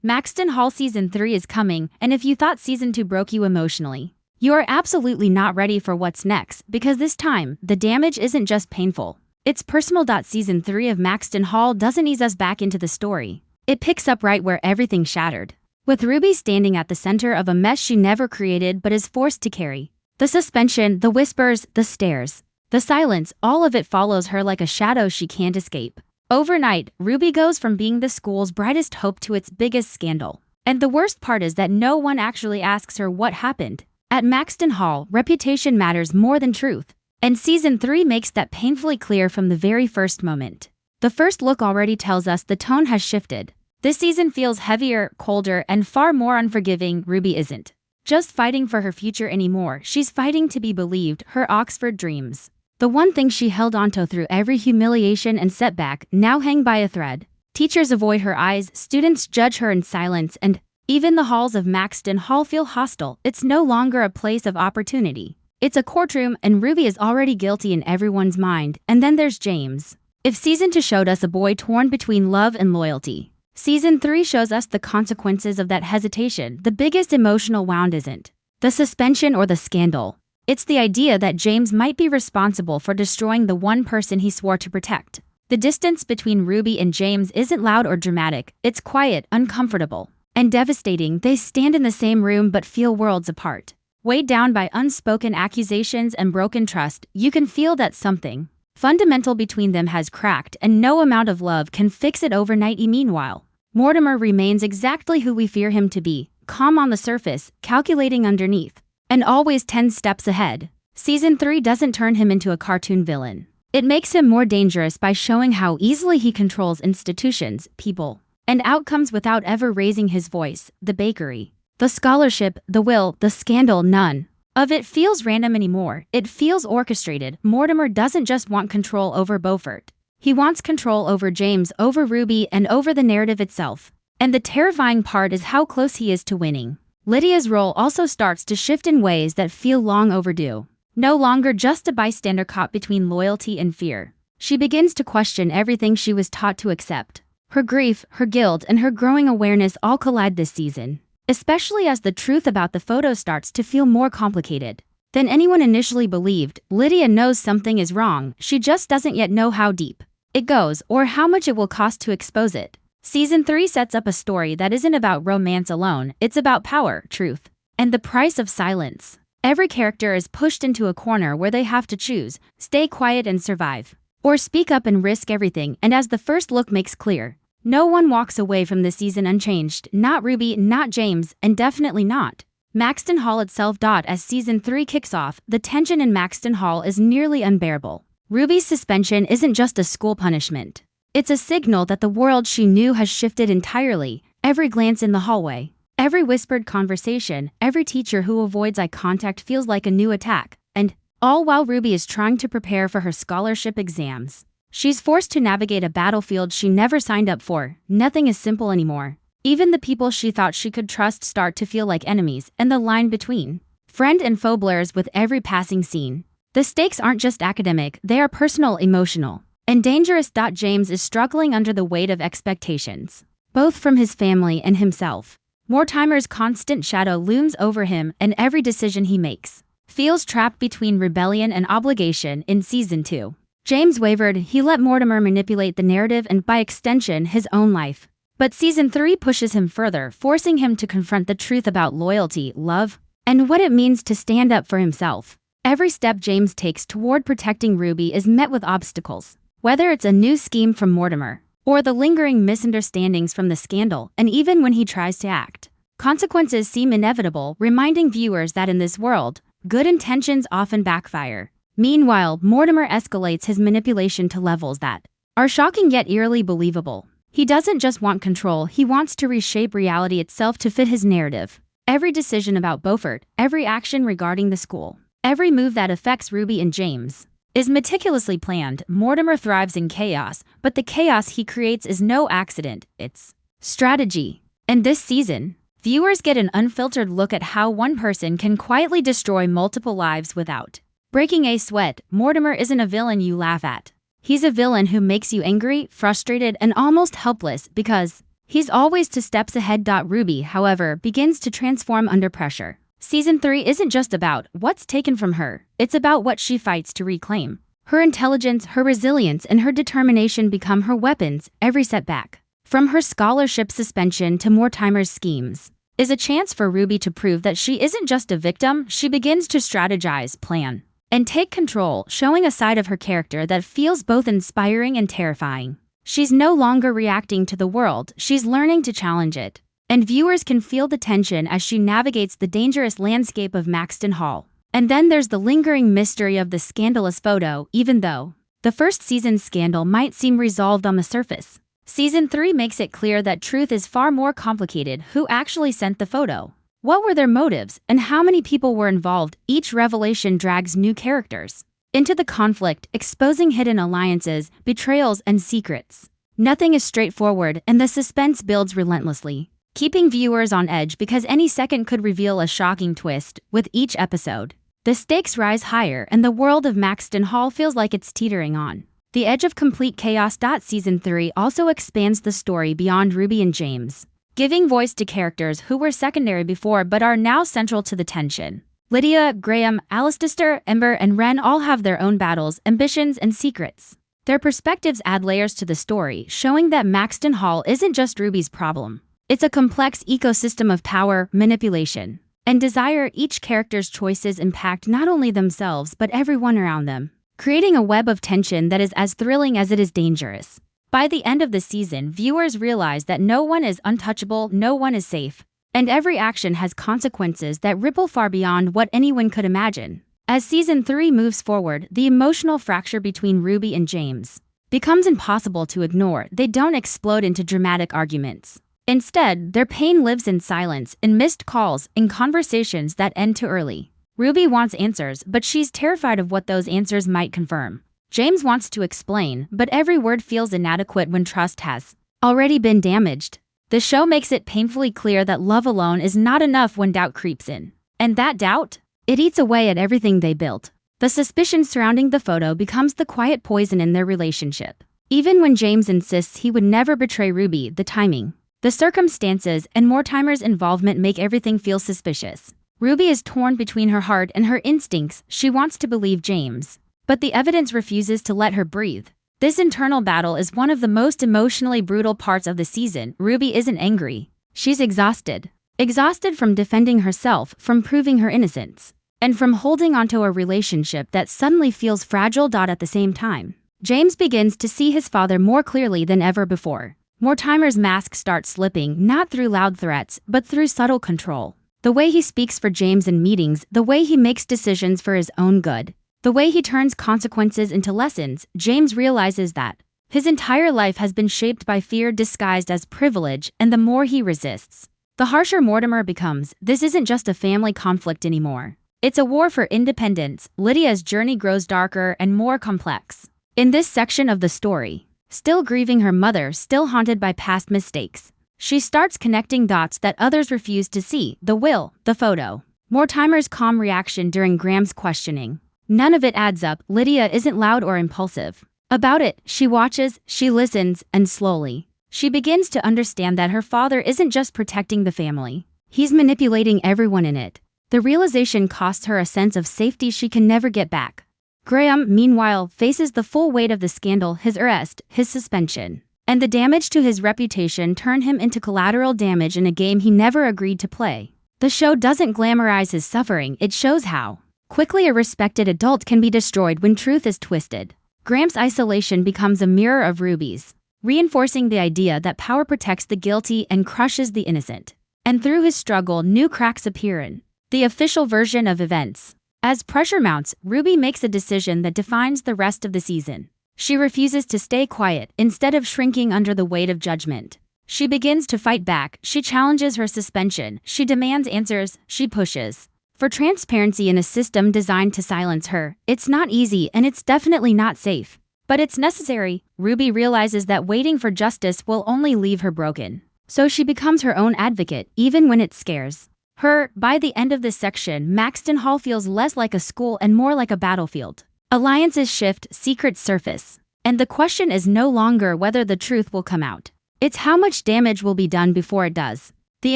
Maxton Hall Season 3 is coming, and if you thought Season 2 broke you emotionally, you are absolutely not ready for what's next, because this time, the damage isn't just painful. It's personal. Season 3 of Maxton Hall doesn't ease us back into the story. It picks up right where everything shattered, with Ruby standing at the center of a mess she never created but is forced to carry. The suspension, the whispers, the stares, the silence, all of it follows her like a shadow she can't escape. Overnight, Ruby goes from being the school's brightest hope to its biggest scandal. And the worst part is that no one actually asks her what happened. At Maxton Hall, reputation matters more than truth. And Season 3 makes that painfully clear from the very first moment. The first look already tells us the tone has shifted. This season feels heavier, colder, and far more unforgiving. Ruby isn't just fighting for her future anymore, she's fighting to be believed, her Oxford dreams. The one thing she held onto through every humiliation and setback now hang by a thread. Teachers avoid her eyes, students judge her in silence, and even the halls of Maxton Hall feel hostile. It's no longer a place of opportunity. It's a courtroom, and Ruby is already guilty in everyone's mind. And then there's James. If Season 2 showed us a boy torn between love and loyalty, Season 3 shows us the consequences of that hesitation. The biggest emotional wound isn't the suspension or the scandal. It's the idea that James might be responsible for destroying the one person he swore to protect. The distance between Ruby and James isn't loud or dramatic, it's quiet, uncomfortable, and devastating. They stand in the same room but feel worlds apart. Weighed down by unspoken accusations and broken trust, you can feel that something fundamental between them has cracked, and no amount of love can fix it overnight. Meanwhile, Mortimer remains exactly who we fear him to be, calm on the surface, calculating underneath, and always 10 steps ahead. Season 3 doesn't turn him into a cartoon villain. It makes him more dangerous by showing how easily he controls institutions, people, and outcomes without ever raising his voice. The bakery, the scholarship, the will, the scandal, none of it feels random anymore. It feels orchestrated. Mortimer doesn't just want control over Beaufort. He wants control over James, over Ruby, and over the narrative itself. And the terrifying part is how close he is to winning. Lydia's role also starts to shift in ways that feel long overdue. No longer just a bystander caught between loyalty and fear. She begins to question everything she was taught to accept. Her grief, her guilt, and her growing awareness all collide this season. Especially as the truth about the photo starts to feel more complicated than anyone initially believed. Lydia knows something is wrong, she just doesn't yet know how deep it goes or how much it will cost to expose it. Season 3 sets up a story that isn't about romance alone, it's about power, truth, and the price of silence. Every character is pushed into a corner where they have to choose, stay quiet and survive, or speak up and risk everything. And as the first look makes clear, no one walks away from this season unchanged. Not Ruby, not James, and definitely not Maxton Hall itself. As Season 3 kicks off, the tension in Maxton Hall is nearly unbearable. Ruby's suspension isn't just a school punishment. It's a signal that the world she knew has shifted entirely. Every glance in the hallway, every whispered conversation, every teacher who avoids eye contact feels like a new attack. And all while Ruby is trying to prepare for her scholarship exams. She's forced to navigate a battlefield she never signed up for. Nothing is simple anymore. Even the people she thought she could trust start to feel like enemies, and the line between friend and foe blurs with every passing scene. The stakes aren't just academic, they are personal, emotional, and dangerous. James is struggling under the weight of expectations, both from his family and himself. Mortimer's constant shadow looms over him, and every decision he makes feels trapped between rebellion and obligation. In Season 2, James wavered. He let Mortimer manipulate the narrative and, by extension, his own life. But Season 3 pushes him further, forcing him to confront the truth about loyalty, love, and what it means to stand up for himself. Every step James takes toward protecting Ruby is met with obstacles, whether it's a new scheme from Mortimer, or the lingering misunderstandings from the scandal. And even when he tries to act, consequences seem inevitable, reminding viewers that in this world, good intentions often backfire. Meanwhile, Mortimer escalates his manipulation to levels that are shocking yet eerily believable. He doesn't just want control, he wants to reshape reality itself to fit his narrative. Every decision about Beaufort, every action regarding the school, every move that affects Ruby and James is meticulously planned. Mortimer thrives in chaos, but the chaos he creates is no accident, it's strategy. And this season, viewers get an unfiltered look at how one person can quietly destroy multiple lives without breaking a sweat. Mortimer isn't a villain you laugh at. He's a villain who makes you angry, frustrated, and almost helpless because He's always 2 steps ahead. Ruby, however, begins to transform under pressure. Season 3 isn't just about what's taken from her, it's about what she fights to reclaim. Her intelligence, her resilience, and her determination become her weapons every setback. From her scholarship suspension to Mortimer's schemes, is a chance for Ruby to prove that she isn't just a victim. She begins to strategize, plan, and take control, showing a side of her character that feels both inspiring and terrifying. She's no longer reacting to the world, she's learning to challenge it. And viewers can feel the tension as she navigates the dangerous landscape of Maxton Hall. And then there's the lingering mystery of the scandalous photo. Even though the first season's scandal might seem resolved on the surface, Season 3 makes it clear that truth is far more complicated. Who actually sent the photo? What were their motives? And how many people were involved? Each revelation drags new characters into the conflict, exposing hidden alliances, betrayals, and secrets. Nothing is straightforward, and the suspense builds relentlessly, keeping viewers on edge because any second could reveal a shocking twist. With each episode, the stakes rise higher, and the world of Maxton Hall feels like it's teetering on the edge of complete chaos. Season 3 also expands the story beyond Ruby and James, giving voice to characters who were secondary before but are now central to the tension. Lydia, Graham, Alistair, Ember, and Ren all have their own battles, ambitions, and secrets. Their perspectives add layers to the story, showing that Maxton Hall isn't just Ruby's problem. It's a complex ecosystem of power, manipulation, and desire. Each character's choices impact not only themselves but everyone around them, creating a web of tension that is as thrilling as it is dangerous. By the end of the season, viewers realize that no one is untouchable, no one is safe, and every action has consequences that ripple far beyond what anyone could imagine. As Season 3 moves forward, the emotional fracture between Ruby and James becomes impossible to ignore. They don't explode into dramatic arguments. Instead, their pain lives in silence, in missed calls, in conversations that end too early. Ruby wants answers, but she's terrified of what those answers might confirm. James wants to explain, but every word feels inadequate when trust has already been damaged. The show makes it painfully clear that love alone is not enough when doubt creeps in. And that doubt? It eats away at everything they built. The suspicion surrounding the photo becomes the quiet poison in their relationship. Even when James insists he would never betray Ruby, the timing, the circumstances, and Mortimer's involvement make everything feel suspicious. Ruby is torn between her heart and her instincts. She wants to believe James, but the evidence refuses to let her breathe. This internal battle is one of the most emotionally brutal parts of the season. Ruby isn't angry. She's exhausted. Exhausted from defending herself, from proving her innocence, and from holding onto a relationship that suddenly feels fragile. At the same time, James begins to see his father more clearly than ever before. Mortimer's mask starts slipping, not through loud threats, but through subtle control. The way he speaks for James in meetings, the way he makes decisions for his own good, the way he turns consequences into lessons. James realizes that his entire life has been shaped by fear disguised as privilege, and the more he resists, the harsher Mortimer becomes. This isn't just a family conflict anymore. It's a war for independence. Lydia's journey grows darker and more complex. In this section of the story, still grieving her mother, still haunted by past mistakes, she starts connecting dots that others refuse to see. The will, the photo, Mortimer's calm reaction during Graham's questioning. None of it adds up. Lydia isn't loud or impulsive about it. She watches, she listens, and slowly, she begins to understand that her father isn't just protecting the family. He's manipulating everyone in it. The realization costs her a sense of safety she can never get back. Graham, meanwhile, faces the full weight of the scandal. His arrest, his suspension, and the damage to his reputation turn him into collateral damage in a game he never agreed to play. The show doesn't glamorize his suffering, it shows how quickly a respected adult can be destroyed when truth is twisted. Graham's isolation becomes a mirror of Ruby's, reinforcing the idea that power protects the guilty and crushes the innocent. And through his struggle, new cracks appear in the official version of events. As pressure mounts, Ruby makes a decision that defines the rest of the season. She refuses to stay quiet. Instead of shrinking under the weight of judgment, she begins to fight back. She challenges her suspension. She demands answers. She pushes for transparency in a system designed to silence her. It's not easy, and it's definitely not safe, but it's necessary. Ruby realizes that waiting for justice will only leave her broken, so she becomes her own advocate, even when it scares her. By the end of this section, Maxton Hall feels less like a school and more like a battlefield. Alliances shift, secrets surface, and the question is no longer whether the truth will come out. It's how much damage will be done before it does. The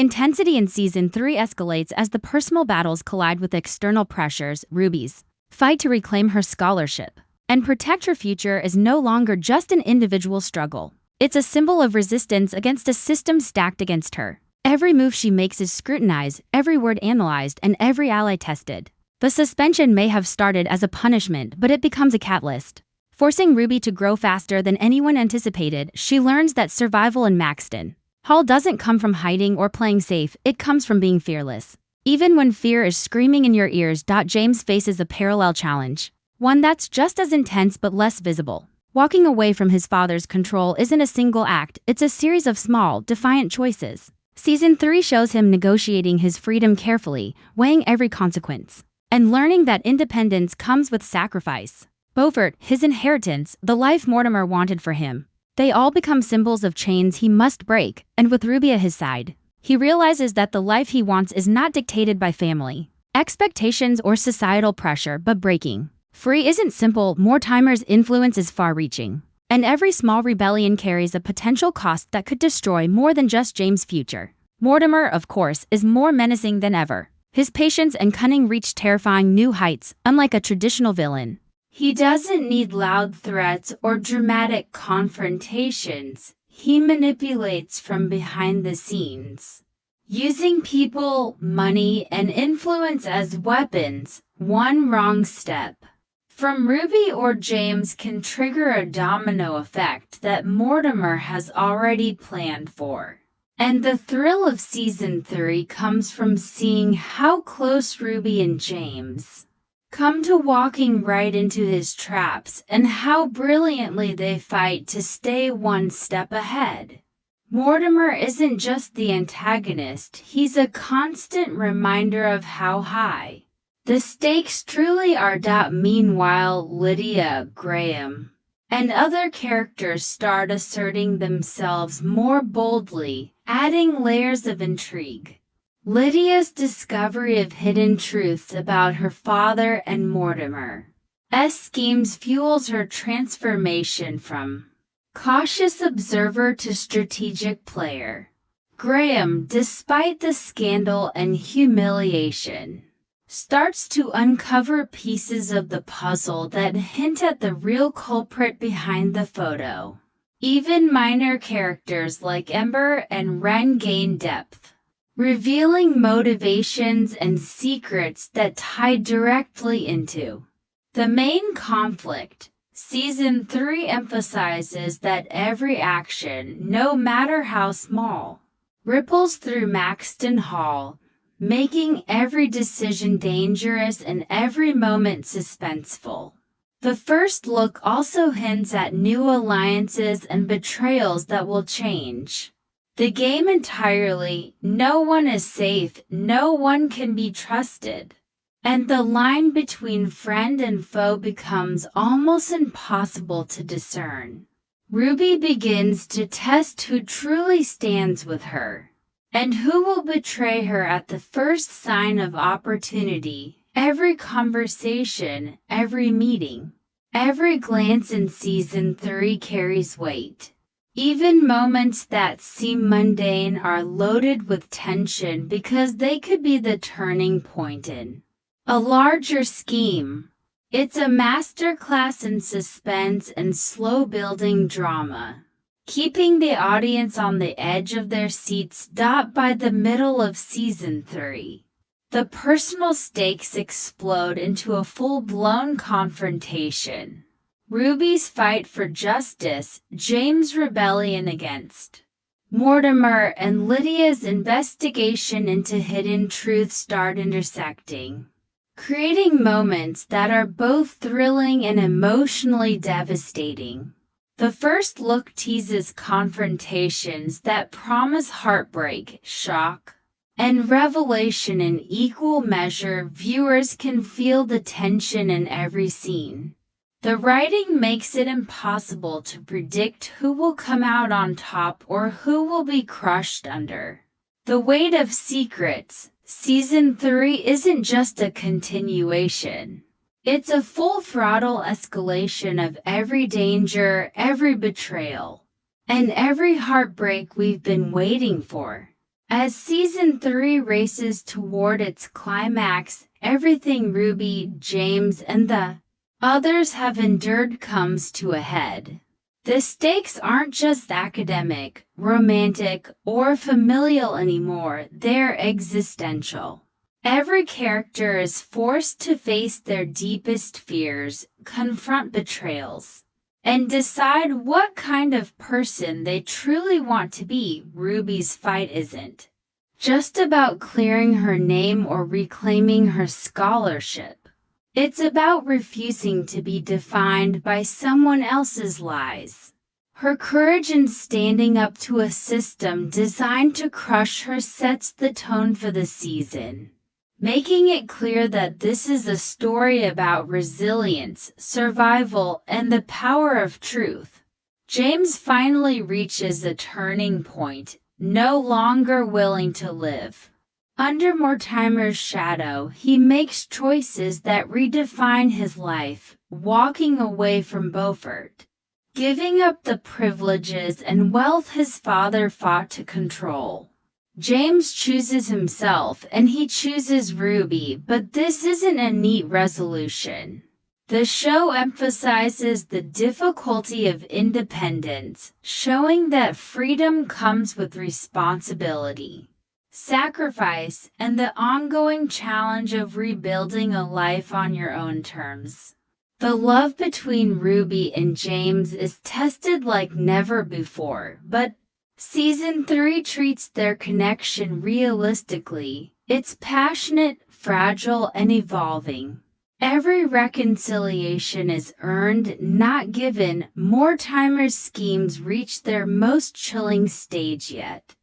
intensity in Season 3 escalates as the personal battles collide with external pressures. Ruby's fight to reclaim her scholarship and protect her future is no longer just an individual struggle. It's a symbol of resistance against a system stacked against her. Every move she makes is scrutinized, every word analyzed, and every ally tested. The suspension may have started as a punishment, but it becomes a catalyst. Forcing Ruby to grow faster than anyone anticipated, she learns that survival in Maxton Hall doesn't come from hiding or playing safe, it comes from being fearless. Even when fear is screaming in your ears, James faces a parallel challenge. One that's just as intense but less visible. Walking away from his father's control isn't a single act, it's a series of small, defiant choices. Season 3 shows him negotiating his freedom carefully, weighing every consequence, and learning that independence comes with sacrifice. Beaufort, his inheritance, the life Mortimer wanted for him. They all become symbols of chains he must break, and with Ruby at his side, he realizes that the life he wants is not dictated by family expectations or societal pressure, but breaking free isn't simple. Mortimer's influence is far-reaching, and every small rebellion carries a potential cost that could destroy more than just James' future. Mortimer, of course, is more menacing than ever. His patience and cunning reach terrifying new heights, unlike a traditional villain. He doesn't need loud threats or dramatic confrontations. He manipulates from behind the scenes, using people, money, and influence as weapons. One wrong step from Ruby or James can trigger a domino effect that Mortimer has already planned for. And the thrill of Season 3 comes from seeing how close Ruby and James come to walking right into his traps and how brilliantly they fight to stay one step ahead. Mortimer isn't just the antagonist, he's a constant reminder of how high the stakes truly are. Meanwhile, Lydia, Graham, and other characters start asserting themselves more boldly, adding layers of intrigue. Lydia's discovery of hidden truths about her father and Mortimer's schemes fuels her transformation from cautious observer to strategic player. Graham, despite the scandal and humiliation, starts to uncover pieces of the puzzle that hint at the real culprit behind the photo. Even minor characters like Ember and Ren gain depth, revealing motivations and secrets that tie directly into the main conflict. Season 3 emphasizes that every action, no matter how small, ripples through Maxton Hall, making every decision dangerous and every moment suspenseful. The first look also hints at new alliances and betrayals that will change the game entirely. No one is safe, no one can be trusted, and the line between friend and foe becomes almost impossible to discern. Ruby begins to test who truly stands with her, and who will betray her at the first sign of opportunity. Every conversation, every meeting, every glance in Season 3 carries weight. Even moments that seem mundane are loaded with tension because they could be the turning point in a larger scheme. It's a masterclass in suspense and slow-building drama, keeping the audience on the edge of their seats. By the middle of Season 3, the personal stakes explode into a full-blown confrontation. Ruby's fight for justice, James' rebellion against Mortimer, and Lydia's investigation into hidden truths start intersecting, creating moments that are both thrilling and emotionally devastating. The first look teases confrontations that promise heartbreak, shock, and revelation in equal measure. Viewers can feel the tension in every scene. The writing makes it impossible to predict who will come out on top or who will be crushed under the weight of secrets. Season 3 isn't just a continuation. It's a full-throttle escalation of every danger, every betrayal, and every heartbreak we've been waiting for. As season 3 races toward its climax, everything Ruby, James, and the others have endured comes to a head. The stakes aren't just academic, romantic, or familial anymore, they're existential. Every character is forced to face their deepest fears, confront betrayals, and decide what kind of person they truly want to be. Ruby's fight isn't just about clearing her name or reclaiming her scholarship. It's about refusing to be defined by someone else's lies. Her courage in standing up to a system designed to crush her sets the tone for the season, making it clear that this is a story about resilience, survival, and the power of truth. James finally reaches a turning point, no longer willing to live under Mortimer's shadow. He makes choices that redefine his life, walking away from Beaufort, giving up the privileges and wealth his father fought to control. James chooses himself and he chooses Ruby, but this isn't a neat resolution. The show emphasizes the difficulty of independence, showing that freedom comes with responsibility, sacrifice, and the ongoing challenge of rebuilding a life on your own terms. The love between Ruby and James is tested like never before, but season 3 treats their connection realistically. It's passionate, fragile, and evolving. Every reconciliation is earned, not given. Mortimer's schemes reach their most chilling stage yet.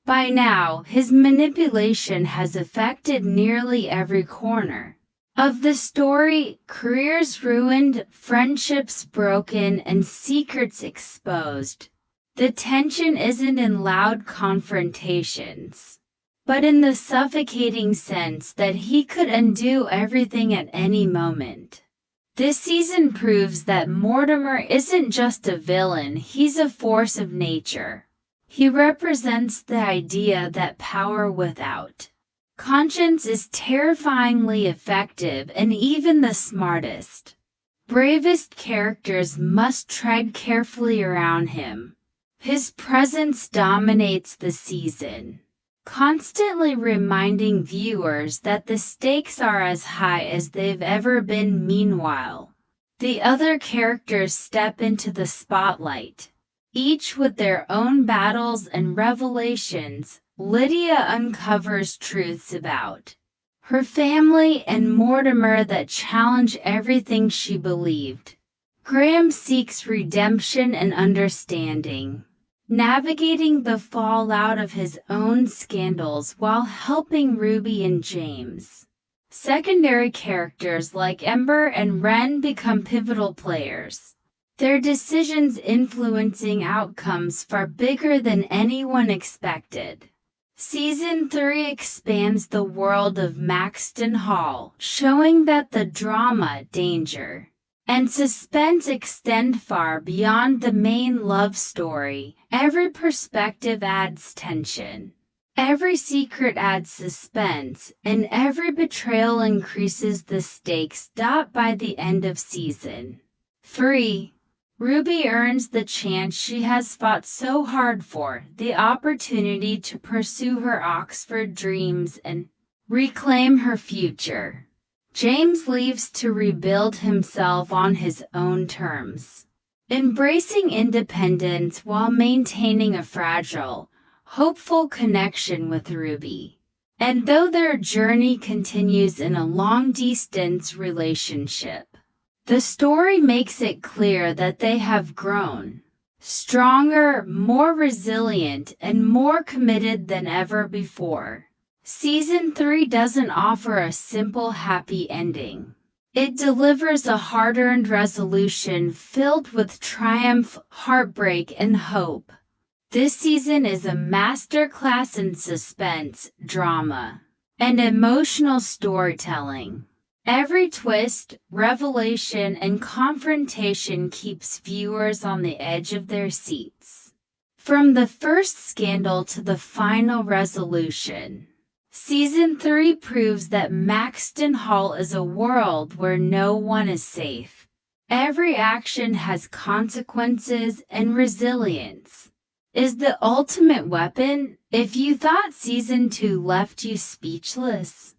By now, his manipulation has affected nearly every corner of the story: careers ruined, friendships broken, and secrets exposed. The tension isn't in loud confrontations, but in the suffocating sense that he could undo everything at any moment. This season proves that Mortimer isn't just a villain, he's a force of nature. He represents the idea that power without conscience is terrifyingly effective, and even the smartest, bravest characters must tread carefully around him. His presence dominates the season, constantly reminding viewers that the stakes are as high as they've ever been. Meanwhile, the other characters step into the spotlight, each with their own battles and revelations. Lydia uncovers truths about her family and Mortimer that challenge everything she believed. Graham seeks redemption and understanding, navigating the fallout of his own scandals while helping Ruby and James. Secondary characters like Ember and Ren become pivotal players, their decisions influencing outcomes far bigger than anyone expected. Season 3 expands the world of Maxton Hall, showing that the drama, danger, and suspense extend far beyond the main love story. Every perspective adds tension, every secret adds suspense, and every betrayal increases the stakes. By the end of season 3, Ruby earns the chance she has fought so hard for, the opportunity to pursue her Oxford dreams and reclaim her future. James leaves to rebuild himself on his own terms, embracing independence while maintaining a fragile, hopeful connection with Ruby. And though their journey continues in a long-distance relationship, the story makes it clear that they have grown stronger, more resilient, and more committed than ever before. Season 3 doesn't offer a simple happy ending. It delivers a hard-earned resolution filled with triumph, heartbreak, and hope. This season is a masterclass in suspense, drama, and emotional storytelling. Every twist, revelation, and confrontation keeps viewers on the edge of their seats. From the first scandal to the final resolution, Season 3 proves that Maxton Hall is a world where no one is safe. Every action has consequences, and resilience is the ultimate weapon. If you thought Season 2 left you speechless,